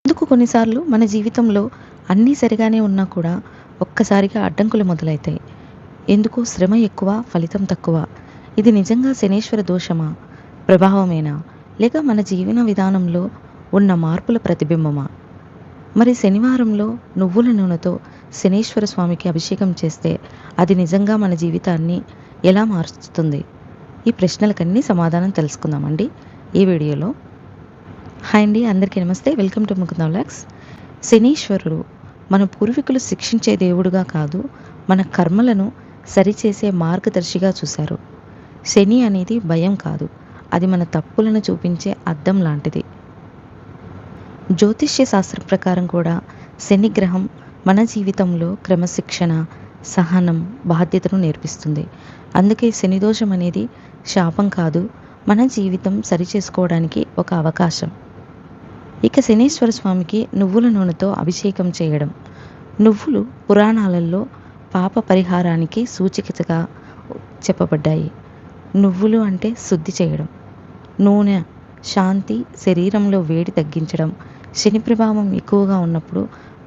ఎందుకు కొన్నిసార్లు మన జీవితంలో అన్నీ సరిగానే ఉన్నా కూడా ఒక్కసారిగా అడ్డంకులు మొదలవుతాయి. ఎందుకు శ్రమ ఎక్కువ, ఫలితం తక్కువ? ఇది నిజంగా శనీశ్వర దోషమా? ప్రభావమేనా? లేక మన జీవన విధానంలో ఉన్న మార్పుల ప్రతిబింబమా? మరి శనివారంలో నువ్వుల నూనెతో శనీశ్వర స్వామికి అభిషేకం చేస్తే అది నిజంగా మన జీవితాన్ని ఎలా మారుస్తుంది? ఈ ప్రశ్నలకన్నీ సమాధానం తెలుసుకుందామండి ఈ వీడియోలో. హాయ్ అండి, అందరికీ నమస్తే. Welcome to Mukunda vlogs. శనీశ్వరుడు మన పూర్వీకులు శిక్షించే దేవుడుగా కాదు, మన కర్మలను సరిచేసే మార్గదర్శిగా చూశారు. శని అనేది భయం కాదు, అది మన తప్పులను చూపించే అద్దం లాంటిది. జ్యోతిష్య శాస్త్రం ప్రకారం కూడా శని గ్రహం మన జీవితంలో క్రమశిక్షణ, సహనం, బాధ్యతను నేర్పిస్తుంది. అందుకే శని దోషం అనేది శాపం కాదు, మన జీవితం సరిచేసుకోవడానికి ఒక అవకాశం. ఇక శనీశ్వర స్వామికి నువ్వుల నూనెతో అభిషేకం చేయడం. నువ్వులు పురాణాలలో పాప పరిహారానికి సూచికగా చెప్పబడ్డాయి. నువ్వులు అంటే శుద్ధి చేయడం, నూనె శాంతి, శరీరంలో వేడి తగ్గించడం. శని ప్రభావం ఎక్కువగా ఉన్నప్పుడు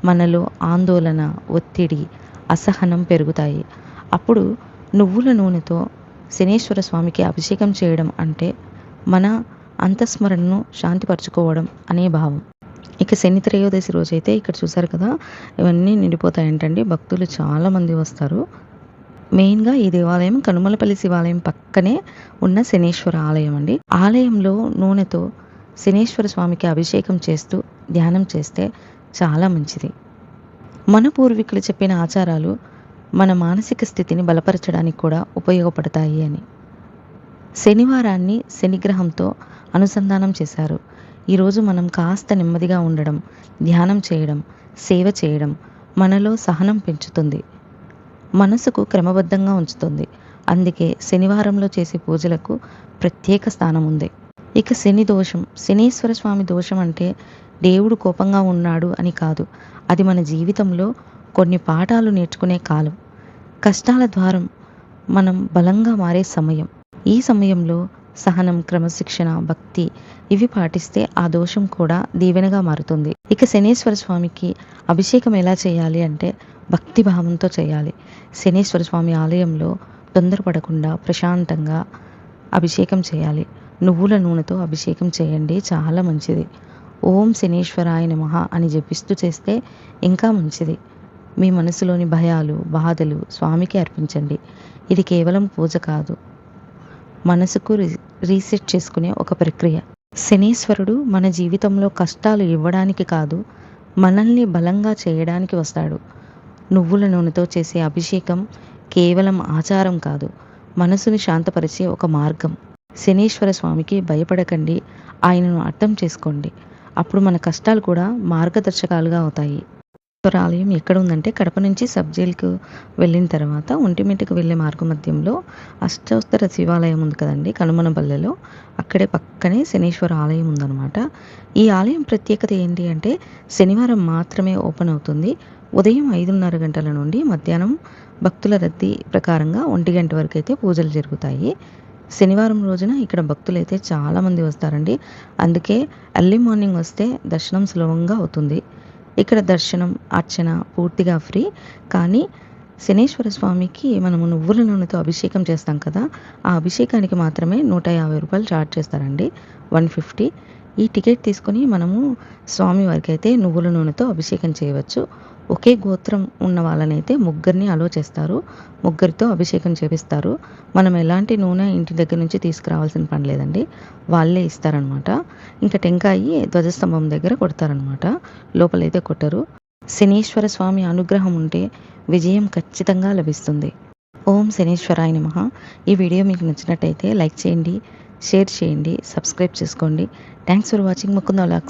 మనలో ఆందోళన, ఒత్తిడి, అసహనం పెరుగుతాయి. అప్పుడు నువ్వుల నూనెతో శనీశ్వర స్వామికి అభిషేకం చేయడం అంటే మన అంతఃస్మరణను శాంతిపరచుకోవడం అనే భావం. ఇక శని త్రయోదశి రోజైతే ఇక్కడ చూసారు కదా, ఇవన్నీ నిండిపోతాయంటండి. భక్తులు చాలామంది వస్తారు. మెయిన్గా ఈ దేవాలయం కనుమలపల్లి శివాలయం పక్కనే ఉన్న శనీశ్వర ఆలయం అండి. ఆలయంలో నూనెతో శనీశ్వర స్వామికి అభిషేకం చేస్తూ ధ్యానం చేస్తే చాలా మంచిది. మన పూర్వీకులు చెప్పిన ఆచారాలు మన మానసిక స్థితిని బలపరచడానికి కూడా ఉపయోగపడతాయి అని. శనివారాన్ని శనిగ్రహంతో అనుసంధానం చేశారు. ఈరోజు మనం కాస్త నెమ్మదిగా ఉండడం, ధ్యానం చేయడం, సేవ చేయడం మనలో సహనం పెంచుతుంది, మనసుకు క్రమబద్ధంగా ఉంచుతుంది. అందుకే శనివారంలో చేసే పూజలకు ప్రత్యేక స్థానం ఉంది. ఇక శని దోషం, శనీశ్వర స్వామి దోషం అంటే దేవుడు కోపంగా ఉన్నాడు అని కాదు, అది మన జీవితంలో కొన్ని పాఠాలు నేర్చుకునే కాలం, కష్టాల ద్వారం మనం బలంగా మారే సమయం. ఈ సమయంలో సహనం, క్రమశిక్షణ, భక్తి ఇవి పాటిస్తే ఆ దోషం కూడా దీవెనగా మారుతుంది. ఇక శనీశ్వర స్వామికి అభిషేకం ఎలా చేయాలి అంటే భక్తి భావంతో చేయాలి. శనీశ్వర స్వామి ఆలయంలో తొందరపడకుండా ప్రశాంతంగా అభిషేకం చేయాలి. నువ్వుల నూనెతో అభిషేకం చేయండి, చాలా మంచిది. ఓం శనీశ్వరాయ నమః అని జపిస్తూ చేస్తే ఇంకా మంచిది. మీ మనసులోని భయాలు, బాధలు స్వామికి అర్పించండి. ఇది కేవలం పూజ కాదు, మనసుకు రీసెట్ చేసుకునే ఒక ప్రక్రియ. శనీశ్వరుడు మన జీవితంలో కష్టాలు ఇవ్వడానికి కాదు, మనల్ని బలంగా చేయడానికి వస్తాడు. నువ్వుల నూనెతో చేసే అభిషేకం కేవలం ఆచారం కాదు, మనసుని శాంతపరిచే ఒక మార్గం. శనీశ్వర స్వామికి భయపడకండి, ఆయనను అర్థం చేసుకోండి. అప్పుడు మన కష్టాలు కూడా మార్గదర్శకాలుగా అవుతాయి. ఆలయం ఎక్కడ ఉందంటే కడప నుంచి సబ్ జైలుకు వెళ్ళిన తర్వాత ఒంటిమిట్టకు వెళ్ళే మార్గమధ్యంలో అష్టోత్తర శివాలయం ఉంది కదండి, కనుమనపల్లెలో. అక్కడే పక్కనే శనీశ్వర ఆలయం ఉందన్నమాట. ఈ ఆలయం ప్రత్యేకత ఏంటి అంటే శనివారం మాత్రమే ఓపెన్ అవుతుంది. ఉదయం 5:30 గంటల నుండి మధ్యాహ్నం భక్తుల రద్దీ ప్రకారంగా 1 గంట వరకు అయితే పూజలు జరుగుతాయి. శనివారం రోజున ఇక్కడ భక్తులు అయితే చాలామంది వస్తారండి. అందుకే ఎర్లీ మార్నింగ్ వస్తే దర్శనం సులభంగా అవుతుంది. ఇక్కడ దర్శనం, అర్చన పూర్తిగా ఫ్రీ. కానీ శనీశ్వర స్వామికి మనము నువ్వుల నూనెతో అభిషేకం చేస్తాం కదా, ఆ అభిషేకానికి మాత్రమే 150 రూపాయలు ఛార్జ్ చేస్తారండి, 150. ఈ టికెట్ తీసుకొని మనము స్వామి వారికి అయితే నువ్వుల నూనెతో అభిషేకం చేయవచ్చు. ఒకే గోత్రం ఉన్న వాళ్ళనైతే ముగ్గురిని అలో చేస్తారు, ముగ్గురితో అభిషేకం చేపిస్తారు. మనం ఎలాంటి నూనె ఇంటి దగ్గర నుంచి తీసుకురావాల్సిన పని లేదండి, వాళ్ళే ఇస్తారనమాట. ఇంకా టెంకాయి ధ్వజస్తంభం దగ్గర కొడతారనమాట, లోపలైతే కొట్టరు. శనీశ్వర స్వామి అనుగ్రహం ఉంటే విజయం ఖచ్చితంగా లభిస్తుంది. ఓం శనీశ్వరాయ నమః. ఈ వీడియో మీకు నచ్చినట్టయితే లైక్ చేయండి, షేర్ చేయండి, సబ్స్క్రైబ్ చేసుకోండి. Thanks for watching Mukunda vlogs.